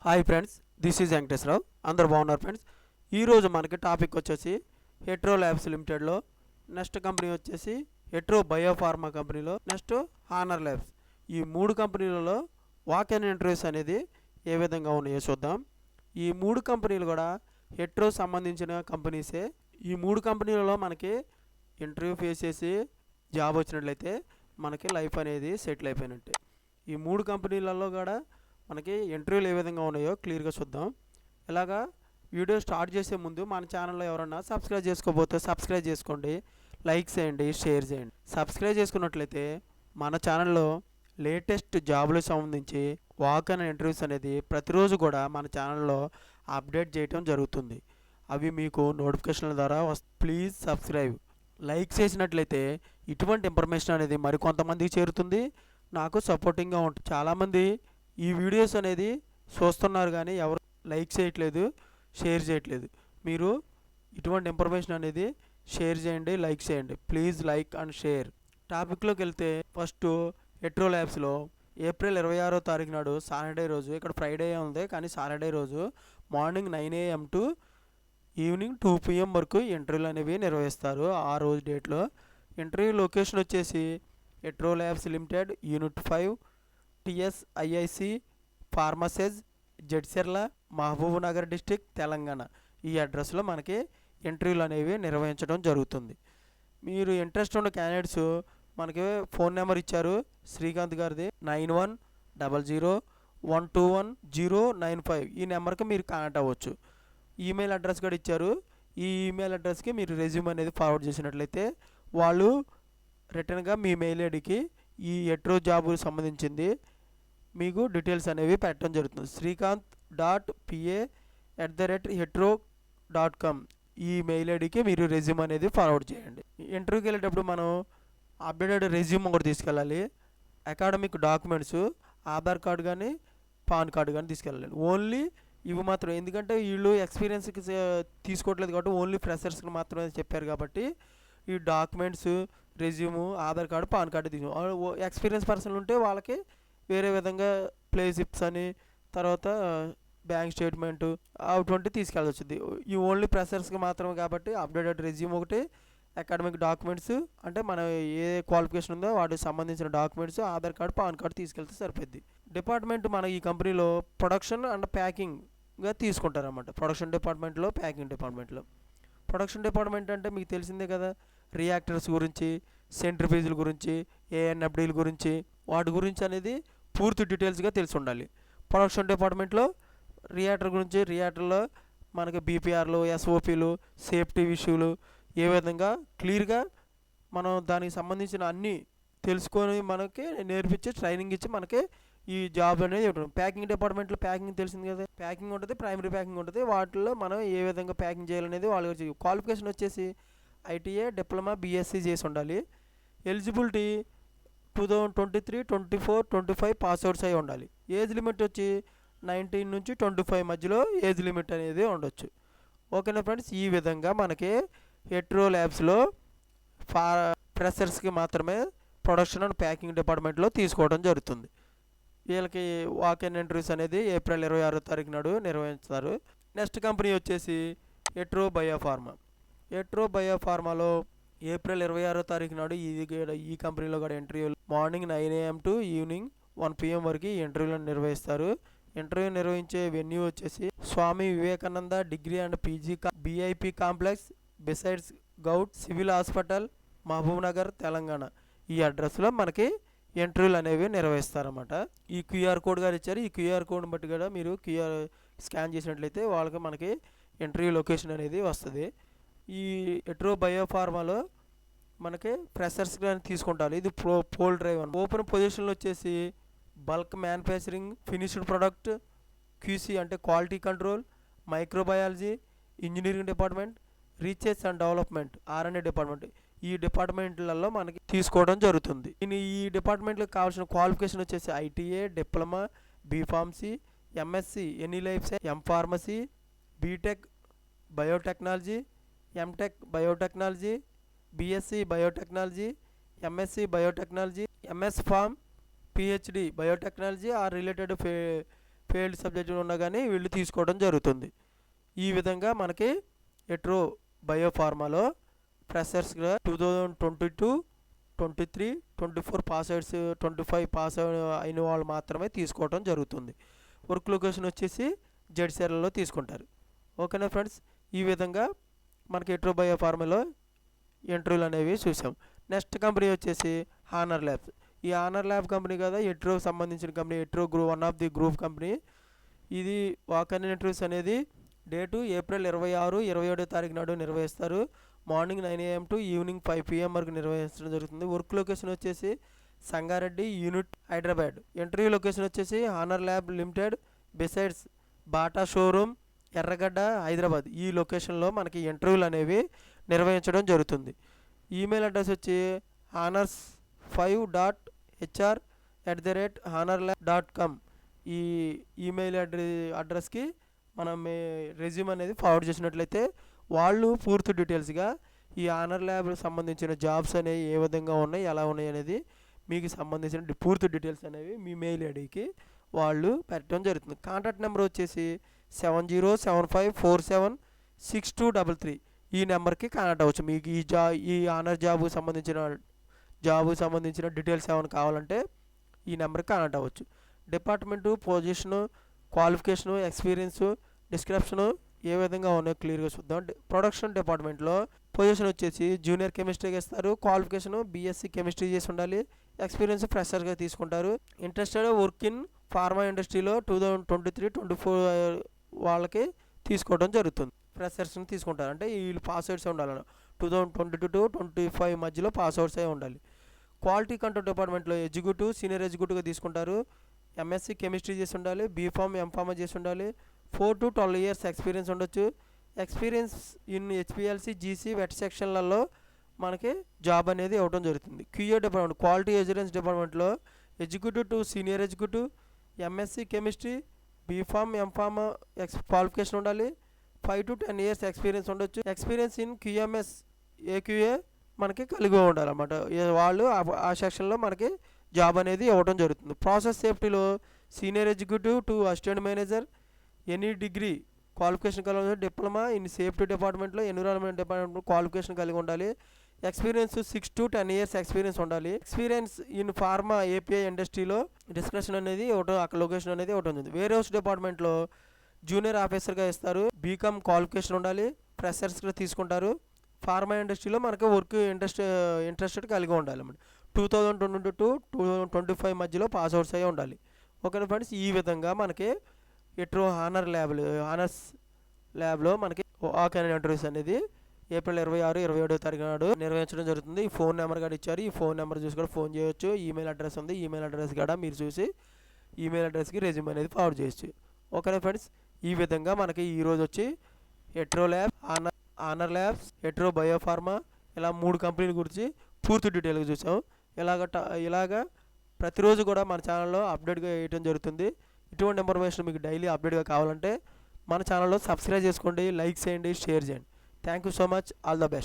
Hi friends, this is Venkateswararao. అందరు బాగున్నారు friends. ఈరోజు మనకి టాపిక్ వచ్చేసి హెట్రో ల్యాబ్స్ లిమిటెడ్లో, నెక్స్ట్ కంపెనీ వచ్చేసి హెట్రో బయోఫార్మా కంపెనీలో, నెక్స్ట్ హానర్ ల్యాబ్స్. ఈ మూడు కంపెనీలలో వాక్ ఇన్ ఇంటర్వ్యూస్ అనేది ఏ విధంగా ఉన్నాయో చూద్దాం. ఈ మూడు కంపెనీలు కూడా హెట్రో సంబంధించిన కంపెనీసే. ఈ మూడు కంపెనీలలో మనకి ఇంటర్వ్యూ ఫేస్ చేసి జాబ్ వచ్చినట్లయితే మనకి లైఫ్ అనేది సెటిల్ అయిపోయినట్టే. ఈ మూడు కంపెనీలలో కూడా మనకి ఇంటర్వ్యూలు ఏ విధంగా ఉన్నాయో క్లియర్గా చూద్దాం. ఇలాగా వీడియో స్టార్ట్ చేసే ముందు మన ఛానల్లో ఎవరన్నా సబ్స్క్రైబ్ చేసుకోకపోతే సబ్స్క్రైబ్ చేసుకోండి, లైక్ చేయండి, షేర్ చేయండి. సబ్స్క్రైబ్ చేసుకున్నట్లయితే మన ఛానల్లో లేటెస్ట్ జాబులకు సంబంధించి వాక్ ఇన్ ఇంటర్వ్యూస్ అనేది ప్రతిరోజు కూడా మన ఛానల్లో అప్డేట్ చేయడం జరుగుతుంది. అవి మీకు నోటిఫికేషన్ల ద్వారా ప్లీజ్ సబ్స్క్రైబ్. లైక్ చేసినట్లయితే ఇటువంటి ఇన్ఫర్మేషన్ అనేది మరికొంతమందికి చేరుతుంది, నాకు సపోర్టింగ్గా ఉంటుంది. చాలామంది ఈ వీడియోస్ అనేది చూస్తున్నారు కానీ ఎవరు లైక్ చేయట్లేదు, షేర్ చేయట్లేదు. మీరు ఇటువంటి ఇన్ఫర్మేషన్ అనేది షేర్ చేయండి, లైక్ చేయండి. Please like and share. టాపిక్లోకి వెళ్తే ఫస్ట్ హెట్రో ల్యాబ్స్లో ఏప్రిల్ 26వ తారీఖు నాడు సాటర్డే రోజు, ఇక్కడ ఫ్రైడే ఉంది కానీ సాటర్డే రోజు morning 9 AM to evening 2 PM వరకు ఇంటర్వ్యూలు అనేవి నిర్వహిస్తారు. ఆ రోజు డేట్లో ఇంటర్వ్యూ లొకేషన్ వచ్చేసి Hetero labs limited, unit 5, TSIIC pharma SEZ, Jadcherla, Mahabubnagar district, Telangana. ఈ అడ్రస్లో మనకి ఇంటర్వ్యూలు అనేవి నిర్వహించడం జరుగుతుంది. మీరు ఇంట్రెస్ట్ ఉన్న క్యాండిడేట్స్ మనకి ఫోన్ నెంబర్ ఇచ్చారు శ్రీకాంత్ గారిది, 9100121095. ఈ నెంబర్కి మీరు కాంటాక్ట్ అవ్వచ్చు. ఈమెయిల్ అడ్రస్ కూడా ఇచ్చారు. ఈ ఈమెయిల్ అడ్రస్కి మీరు రెజ్యూమ్ అనేది ఫార్వర్డ్ చేసినట్లయితే వాళ్ళు రిటర్న్గా మీ మెయిల్ ఐడికి ఈ హెట్రో జాబుకు సంబంధించింది మీకు డీటెయిల్స్ అనేవి పెట్టడం జరుగుతుంది. srikanth.pa@hetero.com ఈ మెయిల్ ఐడికి మీరు రెజ్యూమ్ అనేది ఫార్వర్డ్ చేయండి. ఇంటర్వ్యూకి వెళ్ళేటప్పుడు మనం అప్డేటెడ్ రెజ్యూమ్ ఒకటి తీసుకెళ్ళాలి, అకాడమిక్ డాక్యుమెంట్స్, ఆధార్ కార్డు కానీ పాన్ కార్డు కానీ తీసుకెళ్ళాలి. ఓన్లీ ఇవి మాత్రం, ఎందుకంటే వీళ్ళు ఎక్స్పీరియన్స్కి తీసుకోవట్లేదు కాబట్టి ఓన్లీ ఫ్రెషర్స్కి మాత్రమే చెప్పారు కాబట్టి ఈ documents, resume, Aadhaar card, pan card తీసుకో. ఎక్స్పీరియన్స్ పర్సన్లు ఉంటే వాళ్ళకి వేరే విధంగా ప్లే స్లిప్స్ అని, తర్వాత బ్యాంక్ స్టేట్మెంటు అటువంటి తీసుకెళ్ళాల్సి వచ్చింది. ఈ ఓన్లీ ఫ్రెషర్స్కి మాత్రమే కాబట్టి అప్డేటెడ్ రెజ్యూమ్ ఒకటి, అకాడమిక్ డాక్యుమెంట్స్ అంటే మనం ఏ క్వాలిఫికేషన్ ఉందో వాటికి సంబంధించిన documents, Aadhaar card, pan card తీసుకెళ్తే సరిపోద్ది. డిపార్ట్మెంట్ మన ఈ కంపెనీలో ప్రొడక్షన్ అండ్ ప్యాకింగ్గా తీసుకుంటారన్నమాట. ప్రొడక్షన్ డిపార్ట్మెంట్లో, ప్యాకింగ్ డిపార్ట్మెంట్లో. ప్రొడక్షన్ డిపార్ట్మెంట్ అంటే మీకు తెలిసిందే కదా, రియాక్టర్స్ గురించి, సెంట్రిఫ్యూజ్ల గురించి, ANFDల గురించి, వాటి గురించి అనేది పూర్తి డీటెయిల్స్గా తెలిసి ఉండాలి. ప్రొడక్షన్ డిపార్ట్మెంట్లో రియాక్టర్ గురించి, రియాక్టర్లో మనకి BPRలు, SOPలు, సేఫ్టీ ఇష్యూలు ఏ విధంగా క్లియర్గా మనం దానికి సంబంధించిన అన్నీ తెలుసుకొని మనకి నేర్పించి ట్రైనింగ్ ఇచ్చి మనకి ఈ జాబ్ అనేది ఉంటుంది. ప్యాకింగ్ డిపార్ట్మెంట్లో ప్యాకింగ్ తెలిసింది కదా, ప్యాకింగ్ ఉంటుంది, ప్రైమరీ ప్యాకింగ్ ఉంటుంది. వాటిలో మనం ఏ విధంగా ప్యాకింగ్ చేయాలనేది వాళ్ళ క్వాలిఫికేషన్ వచ్చేసి ITA, డిప్లొమా, BSc చేసి ఉండాలి. ఎలిజిబిలిటీ 2023, 24, 25 పాస్అవుట్స్ అయి ఉండాలి. ఏజ్ లిమిట్ వచ్చి 19 నుంచి 25 మధ్యలో ఏజ్ లిమిట్ అనేది ఉండొచ్చు. ఓకేనా ఫ్రెండ్స్, ఈ విధంగా మనకి హెట్రో ల్యాబ్స్లో ఫ్రెషర్స్కి మాత్రమే ప్రొడక్షన్ అండ్ ప్యాకింగ్ డిపార్ట్మెంట్లో తీసుకోవడం జరుగుతుంది. వీళ్ళకి వాక్ ఇన్ ఇంటర్వ్యూస్ అనేది ఏప్రిల్ 26వ తారీఖు నాడు నిర్వహిస్తారు. నెక్స్ట్ కంపెనీ వచ్చేసి హెట్రో బయోఫార్మా. హెట్రో బయోఫార్మాలో ఏప్రిల్ 26వ తారీఖు నాడు ఈ కంపెనీలో కూడా ఇంటర్వ్యూలు morning 9 AM to evening 1 PM వరకు ఈ ఇంటర్వ్యూలను నిర్వహిస్తారు. ఇంటర్వ్యూ నిర్వహించే వెన్యూ వచ్చేసి Swami Vivekananda degree and PG BIP complex besides govt civil hospital, Mahabubnagar, Telangana. ఈ అడ్రస్లో మనకి ఇంటర్వ్యూలు అనేవి నిర్వహిస్తారన్నమాట. ఈ QR కోడ్ గారు ఇచ్చారు. ఈ QR కోడ్ని బట్టి కూడా మీరు స్కాన్ చేసినట్లయితే వాళ్ళకి మనకి ఇంటర్వ్యూ లొకేషన్ అనేది వస్తుంది. ఈ హెట్రో బయోఫార్మాలో మనకి ఫ్రెషర్స్ తీసుకుంటారు. ఇది పోల్ డ్రైవ్ అని. ఓపెన్ పొజిషన్లో వచ్చేసి bulk manufacturing, finished product, QC అంటే quality control, microbiology, engineering department, research and development, R&D department. ఈ డిపార్ట్మెంట్లలో మనకి తీసుకోవడం జరుగుతుంది. ఈ డిపార్ట్మెంట్లకు కావాల్సిన క్వాలిఫికేషన్ వచ్చేసి ITA, diploma, B.Pharmacy, MSc any life science, M.Pharmacy, B.Tech biotechnology, M.Tech biotechnology, BSc biotechnology, MSc biotechnology, MS Pharm, PhD biotechnology are related failed subject ఉన్నా కానీ వీళ్ళు తీసుకోవడం జరుగుతుంది. ఈ విధంగా మనకి హెట్రో బయోఫార్మాలో ఫ్రెషర్స్గా 2022, 23, 24 పాస్ అవుట్స్ 25 పాస్ అయిన వాళ్ళు మాత్రమే తీసుకోవడం జరుగుతుంది. వర్క్ లొకేషన్ వచ్చేసి జెడ్సీఆర్లో తీసుకుంటారు. ఓకేనా ఫ్రెండ్స్, ఈ విధంగా మనకి హెట్రో బయోఫార్మాలో ఇంటర్వ్యూలు అనేవి చూసాం. నెక్స్ట్ కంపెనీ వచ్చేసి హానర్ ల్యాబ్స్. ఈ హానర్ ల్యాబ్ కంపెనీ కదా హెట్రోకి సంబంధించిన కంపెనీ. Hetero group one of the group company. ఇది వాక్-ఇన్ ఇంటర్వ్యూస్ అనేది డేటు ఏప్రిల్ 26, 27 తారీఖు నాడు నిర్వహిస్తారు. Morning 9 AM to evening 5 PM వరకు నిర్వహించడం జరుగుతుంది. వర్క్ లొకేషన్ వచ్చేసి Sangareddy unit Hyderabad. Interview location వచ్చేసి Honour lab limited besides Bata showroom Erragadda Hyderabad. ఈ లొకేషన్లో మనకి ఇంటర్వ్యూలు అనేవి నిర్వహించడం జరుగుతుంది. ఈమెయిల్ అడ్రస్ వచ్చి honors5.hr@honorlab.com. ఈ ఈమెయిల్ అడ్రస్కి మనం రెజ్యూమ్ అనేది ఫార్వర్డ్ చేసినట్లయితే వాళ్ళు పూర్తి డీటెయిల్స్గా ఈ హానర్ ల్యాబ్ సంబంధించిన జాబ్స్ అనేవి ఏ విధంగా ఉన్నాయి, ఎలా ఉన్నాయి అనేది మీకు సంబంధించిన పూర్తి డీటెయిల్స్ అనేవి మీ మెయిల్ ఐడికి వాళ్ళు పెట్టడం జరుగుతుంది. కాంటాక్ట్ నెంబర్ వచ్చేసి 7075476233. ఈ నెంబర్కి కాంటాక్ట్ అవ్వచ్చు. మీకు ఈ హానర్ జాబు సంబంధించిన డీటెయిల్స్ ఏమైనా కావాలంటే ఈ నెంబర్కి కాంటాక్ట్ అవ్వచ్చు. Department, position, qualification, experience, description ఏ విధంగా ఉన్నాయో క్లియర్గా చూద్దాం. ప్రొడక్షన్ డిపార్ట్మెంట్లో పొజిషన్ వచ్చేసి జూనియర్ కెమిస్ట్రీగా ఇస్తారు. క్వాలిఫికేషను BSc కెమిస్ట్రీ చేసి ఉండాలి. ఎక్స్పీరియన్స్ ఫ్రెషర్గా తీసుకుంటారు. ఇంట్రెస్టెడ్ వర్క్ ఇన్ ఫార్మా ఇండస్ట్రీలో 2023-24 వాళ్ళకి తీసుకోవడం జరుగుతుంది. ఫ్రెషర్స్ని తీసుకుంటారు. అంటే వీళ్ళు పాస్ అవుట్సే ఉండాలి. 2022-25 మధ్యలో పాస్ అవుట్సే ఉండాలి. క్వాలిటీ కంట్రోల్ డిపార్ట్మెంట్లో ఎగ్జిక్యూటివ్, సీనియర్ ఎగ్జిక్యూటివ్గా తీసుకుంటారు. MSc కెమిస్ట్రీ చేసి ఉండాలి. B.Pharm, M.Pharm చేసి ఉండాలి. 4 to 12 years ఎక్స్పీరియన్స్ ఉండొచ్చు. Experience in HPLC, GC, wet సెక్షన్లలో మనకి జాబ్ అనేది ఇవ్వడం జరుగుతుంది. QA డిపార్ట్మెంట్, క్వాలిటీ అష్యూరెన్స్ డిపార్ట్మెంట్లో executive to senior executive, MSc chemistry, B.Pharm, M.Pharm qualification ఉండాలి. 5 to 10 years ఎక్స్పీరియన్స్ ఉండొచ్చు. ఎక్స్పీరియన్స్ ఇన్ QMS, AQA మనకి కలిగి ఉండాలన్నమాట. వాళ్ళు ఆ సెక్షన్లో మనకి జాబ్ అనేది ఇవ్వడం జరుగుతుంది. ప్రాసెస్ సేఫ్టీలో senior executive to assistant manager, any degree qualification కలిగి డిప్లొమా ఇన్ సేఫ్టీ డిపార్ట్మెంట్లో, ఎన్విరాన్మెంట్ డిపార్ట్మెంట్లో క్వాలిఫికేషన్ కలిగి ఉండాలి. ఎక్స్పీరియన్స్ 6 to 10 years ఎక్స్పీరియన్స్ ఉండాలి. ఎక్స్పీరియన్స్ ఇన్ ఫార్మా API ఇండస్ట్రీలో డిస్కషన్ అనేది ఇవ్వడం, అక్కడ లొకేషన్ అనేది ఇవ్వడం జరుగుతుంది. వేర్ హౌస్ డిపార్ట్మెంట్లో జూనియర్ ఆఫీసర్గా ఇస్తారు. B.Com క్వాలిఫికేషన్ ఉండాలి. ఫ్రెషర్స్గా తీసుకుంటారు. ఫార్మా ఇండస్ట్రీలో మనకి వర్క్ ఇంట్రెస్టెడ్ కలిగి ఉండాలి. 2022-25 మధ్యలో పాస్ అవుట్స్ అయ్యి ఉండాలి. ఓకే ఫ్రెండ్స్, ఈ విధంగా మనకి హెట్రో హానర్స్ ల్యాబ్లో మనకి వాక్-ఇన్ ఇంటర్వ్యూస్ అనేది ఏప్రిల్ 26, 27 తారీఖు నాడు నిర్వహించడం జరుగుతుంది. ఈ ఫోన్ నెంబర్ కూడా ఇచ్చారు. ఈ ఫోన్ నెంబర్ చూసి కూడా ఫోన్ చేయొచ్చు. ఈమెయిల్ అడ్రస్ ఉంది. ఈమెయిల్ అడ్రస్ కూడా మీరు చూసి ఈమెయిల్ అడ్రస్కి రెజ్యూమ్ అనేది ఫార్వర్డ్ చేయొచ్చు. ఓకేనా ఫ్రెండ్స్, ఈ విధంగా మనకి ఈరోజు వచ్చి Hetero lab, honour labs, Hetero biopharma ఇలా 3 కంపెనీల గురించి పూర్తి డీటెయిల్గా చూసాం. ఇలాగా ప్రతిరోజు కూడా మన ఛానల్లో అప్డేట్గా వేయడం జరుగుతుంది. ఇటువంటి ఇన్ఫర్మేషన్ మీకు డైలీ అప్డేట్గా కావాలంటే మన ఛానల్లో సబ్స్క్రైబ్ చేసుకోండి, లైక్ చేయండి, షేర్ చేయండి. Thank you so much. All the best.